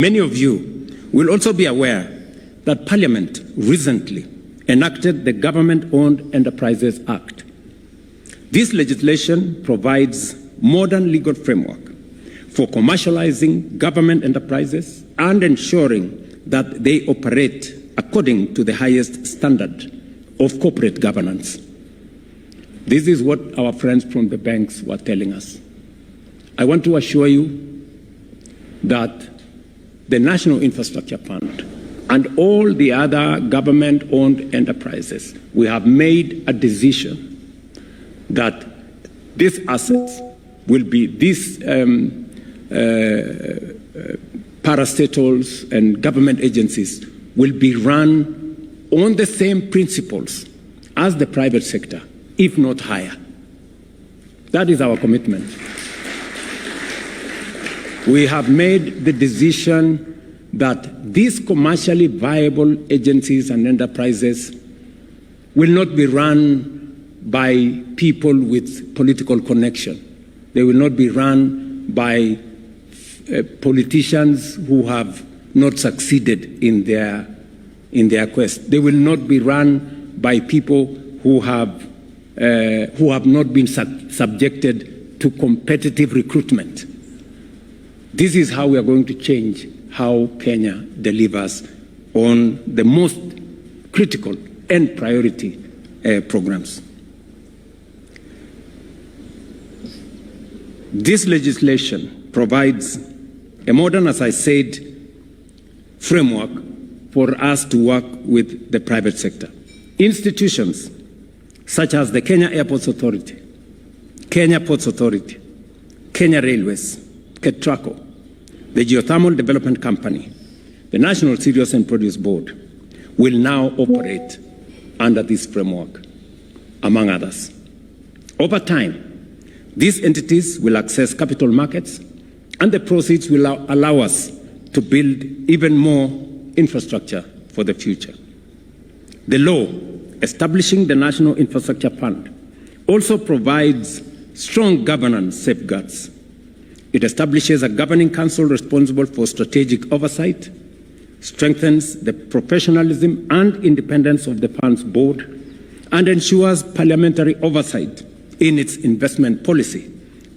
Many of you will also be aware that Parliament recently enacted the Government-Owned Enterprises Act. This legislation provides modern legal framework for commercializing government enterprises and ensuring that they operate according to the highest standard of corporate governance. This is what our friends from the banks were telling us. I want to assure you that the National Infrastructure Fund and all the other government-owned enterprises, we have made a decision that these assets will be these parastatals and government agencies will be run on the same principles as the private sector, if not higher. That is our commitment. We have made the decision that these commercially viable agencies and enterprises will not be run by people with political connection. They will not be run by politicians who have not succeeded in their quest. They will not be run by people who have not been subjected to competitive recruitment. This is how we are going to change how Kenya delivers on the most critical and priority programs. This legislation provides a modern, as I said, framework for us to work with the private sector. Institutions such as the Kenya Airports Authority, Kenya Ports Authority, Kenya Railways, KETRACO, the Geothermal Development Company, the National Cereals and Produce Board will now operate under this framework, among others. Over time, these entities will access capital markets, and the proceeds will allow us to build even more infrastructure for the future. The law establishing the National Infrastructure Fund also provides strong governance safeguards. It establishes a governing council responsible for strategic oversight, strengthens the professionalism and independence of the fund's board, and ensures parliamentary oversight in its investment policy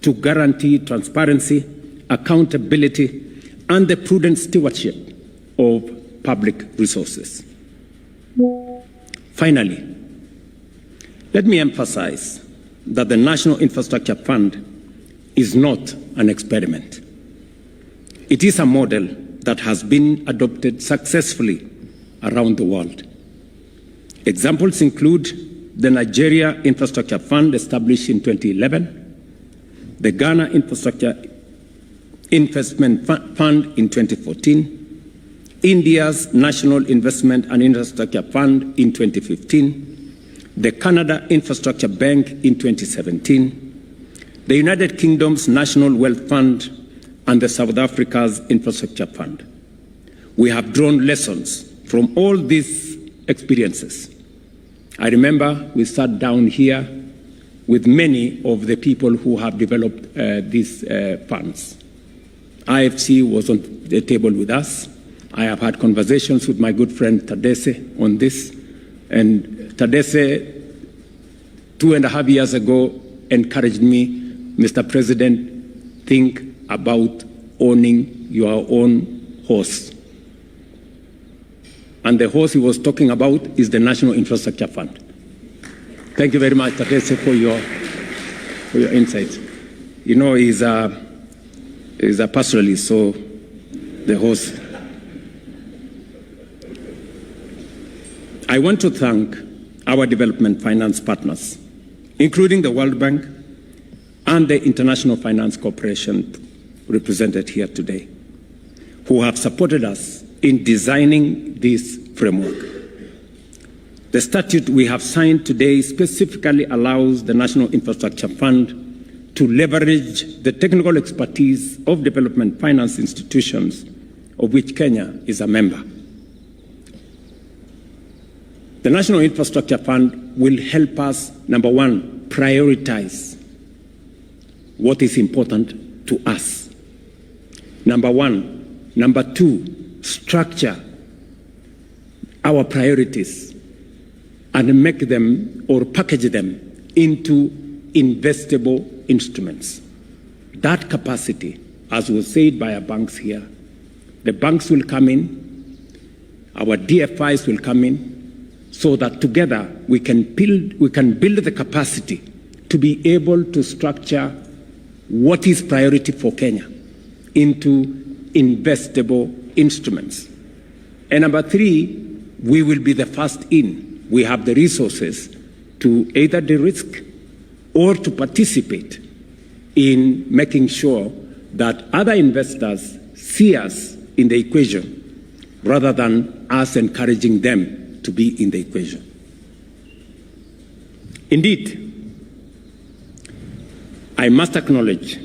to guarantee transparency, accountability, and the prudent stewardship of public resources. Finally, let me emphasize that the National Infrastructure Fund is not an experiment. It is a model that has been adopted successfully around the world. Examples include the Nigeria Infrastructure Fund established in 2011, the Ghana Infrastructure Investment Fund in 2014, India's National Investment and Infrastructure Fund in 2015, the Canada Infrastructure Bank in 2017, the United Kingdom's National Wealth Fund, and the South Africa's Infrastructure Fund. We have drawn lessons from all these experiences. I remember we sat down here with many of the people who have developed these funds. IFC was on the table with us. I have had conversations with my good friend Tadesse on this, and Tadesse 2.5 years ago encouraged me, Mr. President, think about owning your own horse. And the horse he was talking about is the National Infrastructure Fund. Thank you very much, Tadesse, for your insights. You know, he's a pastoralist, so the horse. I want to thank our development finance partners, including the World Bank and the International Finance Corporation represented here today, who have supported us in designing this framework. The statute we have signed today specifically allows the National Infrastructure Fund to leverage the technical expertise of development finance institutions, of which Kenya is a member. The National Infrastructure Fund will help us, number one, prioritize what is important to us. Number one, Number two, structure our priorities and make them or package them into investable instruments. That capacity, as was said by our banks here, the banks will come in, our DFIs will come in, so that together we can build the capacity to be able to structure what is priority for Kenya into investable instruments. And number three, we will be the first in. We have the resources to either de-risk or to participate in making sure that other investors see us in the equation rather than us encouraging them to be in the equation. Indeed, I must acknowledge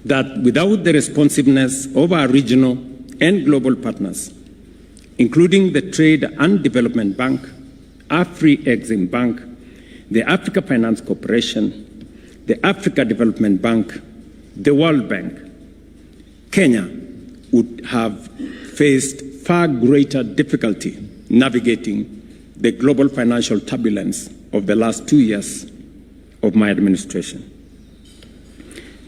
that without the responsiveness of our regional and global partners, including the Trade and Development Bank, Afri-Exim Bank, the Africa Finance Corporation, the Africa Development Bank, the World Bank, Kenya would have faced far greater difficulty navigating the global financial turbulence of the last 2 years of my administration.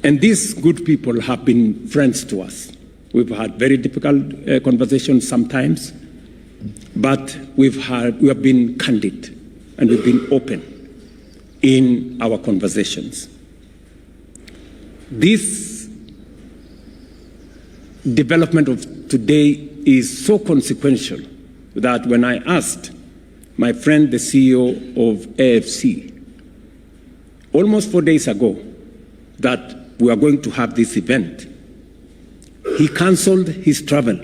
And these good people have been friends to us. We've had very difficult conversations sometimes, but we have been candid and we've been open in our conversations. This development of today is so consequential that when I asked my friend, the CEO of AFC, almost 4 days ago, that we are going to have this event, he canceled his travel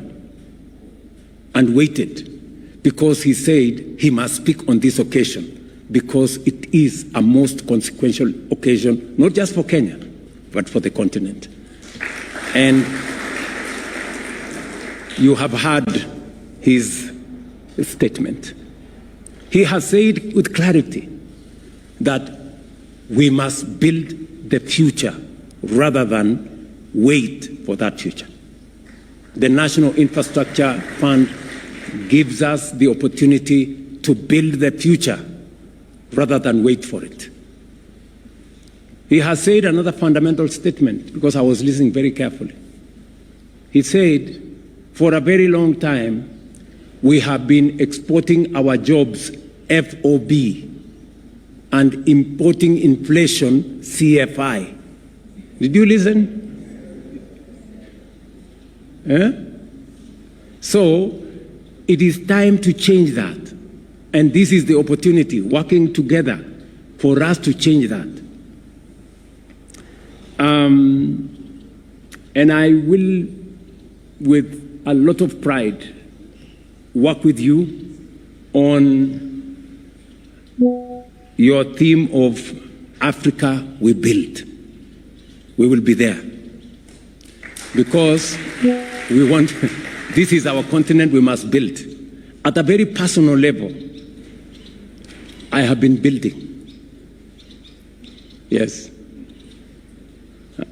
and waited because he said he must speak on this occasion because it is a most consequential occasion, not just for Kenya, but for the continent. And you have heard his statement. He has said with clarity that we must build the future rather than wait for that future. The National Infrastructure Fund gives us the opportunity to build the future rather than wait for it. He has said another fundamental statement, because I was listening very carefully. He said, for a very long time, we have been exporting our jobs FOB and importing inflation CFI. Did you listen? So it is time to change that. And this is the opportunity, working together for us to change that. And I will, with a lot of pride, work with you on your theme of Africa we build. We will be there because we want, this is our continent we must build. At a very personal level, I have been building. Yes.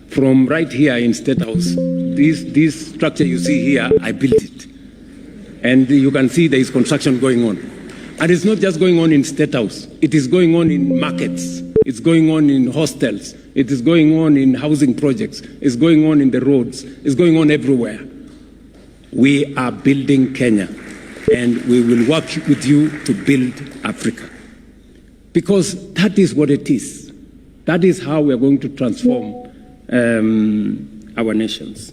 From right here in State House, this structure you see here, I built it. And you can see there is construction going on. And it's not just going on in State House. It is going on in markets. It's going on in hostels. It is going on in housing projects. It's going on in the roads. It's going on everywhere. We are building Kenya, and we will work with you to build Africa. Because that is what it is. That is how we are going to transform our nations.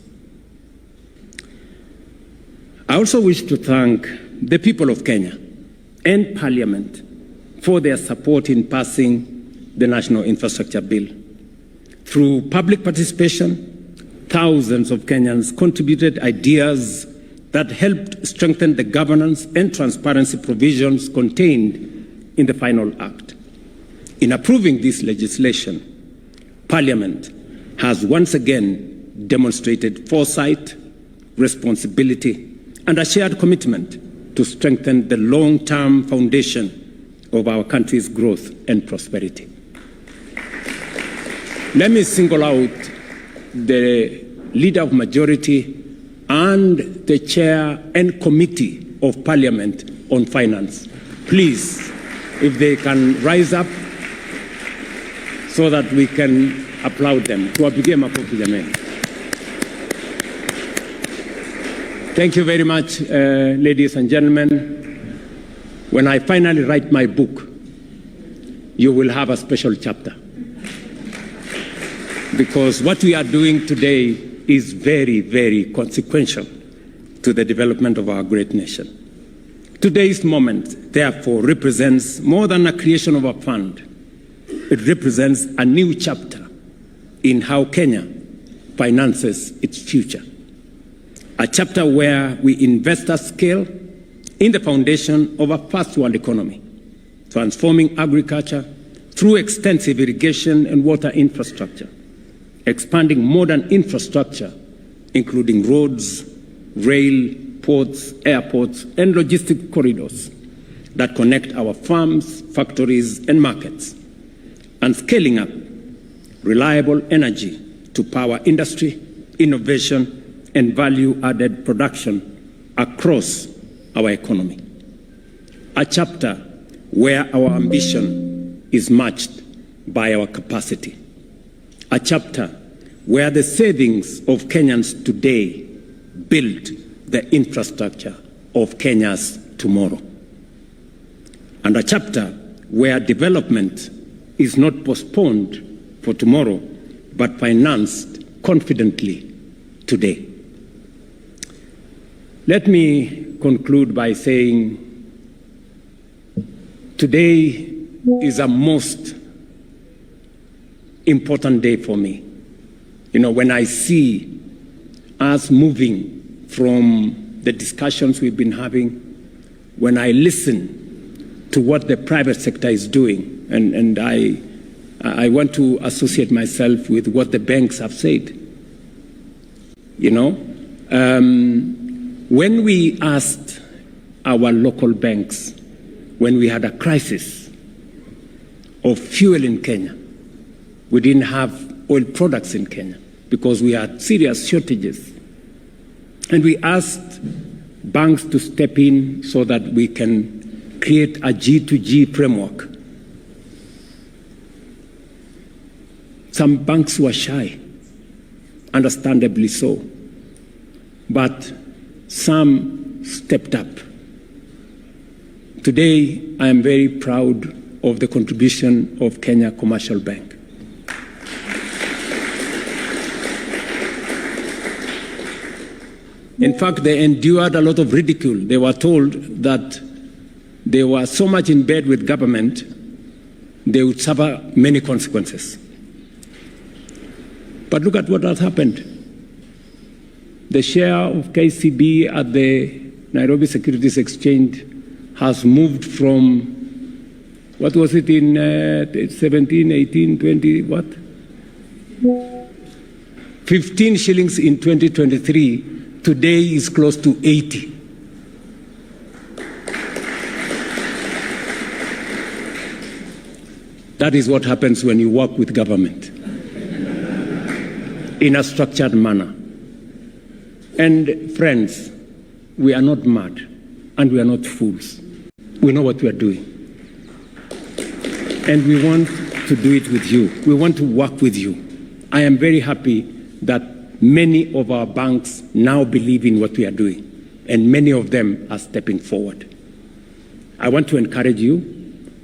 I also wish to thank the people of Kenya and Parliament for their support in passing the National Infrastructure Bill. Through public participation, thousands of Kenyans contributed ideas that helped strengthen the governance and transparency provisions contained in the final act. In approving this legislation, Parliament has once again demonstrated foresight, responsibility, and a shared commitment to strengthen the long-term foundation of our country's growth and prosperity. Let me single out the Leader of Majority and the Chair and Committee of Parliament on Finance. Please, if they can rise up so that we can applaud them. Tuwapigie makofi jameni. Thank you very much, ladies and gentlemen. When I finally write my book, you will have a special chapter. Because what we are doing today is very, very consequential to the development of our great nation. Today's moment, therefore, represents more than a creation of a fund. It represents a new chapter in how Kenya finances its future. A chapter where we invest at scale in the foundation of a first-world economy, transforming agriculture through extensive irrigation and water infrastructure, expanding modern infrastructure, including roads, rail, ports, airports, and logistic corridors that connect our farms, factories, and markets, and scaling up reliable energy to power industry, innovation, and value-added production across our economy. A chapter where our ambition is matched by our capacity. A chapter where the savings of Kenyans today build the infrastructure of Kenya's tomorrow. And a chapter where development is not postponed for tomorrow, but financed confidently today. Let me conclude by saying today is a most important day for me. You know, when I see us moving from the discussions we've been having, when I listen to what the private sector is doing, and I want to associate myself with what the banks have said. You know, when we asked our local banks, when we had a crisis of fuel in Kenya, we didn't have oil products in Kenya because we had serious shortages. And we asked banks to step in so that we can create a G2G framework. Some banks were shy, understandably so, but some stepped up. Today, I am very proud of the contribution of Kenya Commercial Bank. In fact, they endured a lot of ridicule. They were told that they were so much in bed with government, they would suffer many consequences. But look at what has happened. The share of KCB at the Nairobi Securities Exchange has moved from, what was it in 17, 18, 20, what? 15 shillings in 2023, today is close to 80. That is what happens when you work with government in a structured manner. And friends, we are not mad and we are not fools. We know what we are doing. And we want to do it with you. We want to work with you. I am very happy that many of our banks now believe in what we are doing, and many of them are stepping forward. I want to encourage you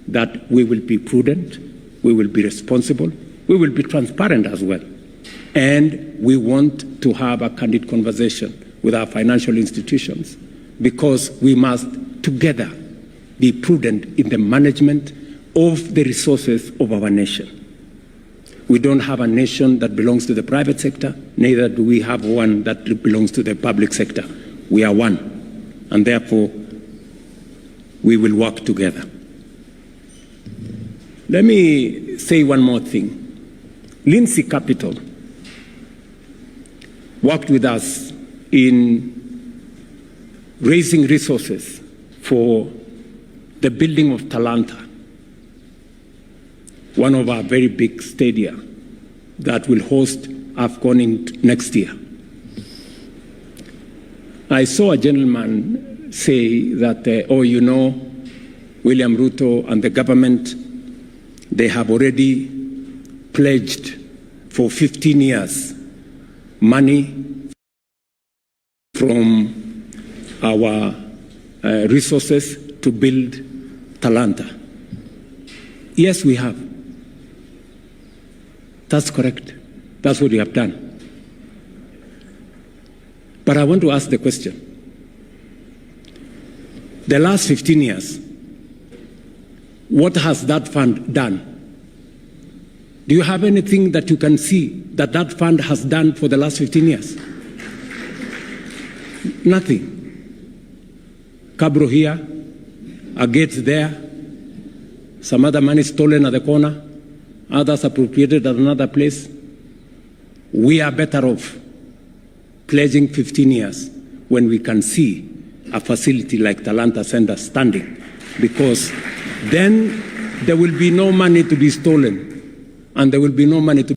that we will be prudent, we will be responsible, we will be transparent as well. And we want to have a candid conversation with our financial institutions because we must together be prudent in the management of the resources of our nation. We don't have a nation that belongs to the private sector, neither do we have one that belongs to the public sector. We are one, and therefore we will work together. Let me say one more thing. Lindsay Capital worked with us in raising resources for the building of Talanta, one of our very big stadia that will host AFCON next year. I saw a gentleman say that, William Ruto and the government, they have already pledged for 15 years money from our resources to build Talanta. Yes, we have. That's correct. That's what we have done. But I want to ask the question. The last 15 years, what has that fund done? Do you have anything that you can see that that fund has done for the last 15 years? Nothing. Cabro here, a gate there, some other money stolen at the corner, others appropriated at another place. We are better off pledging 15 years when we can see a facility like Talanta Center standing, because then there will be no money to be stolen and there will be no money to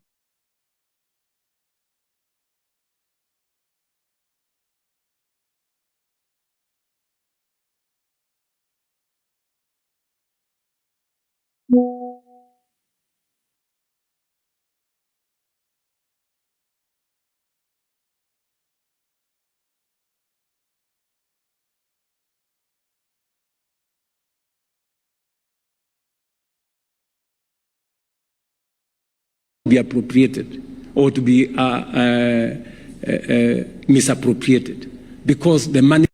be appropriated or to be misappropriated, because the money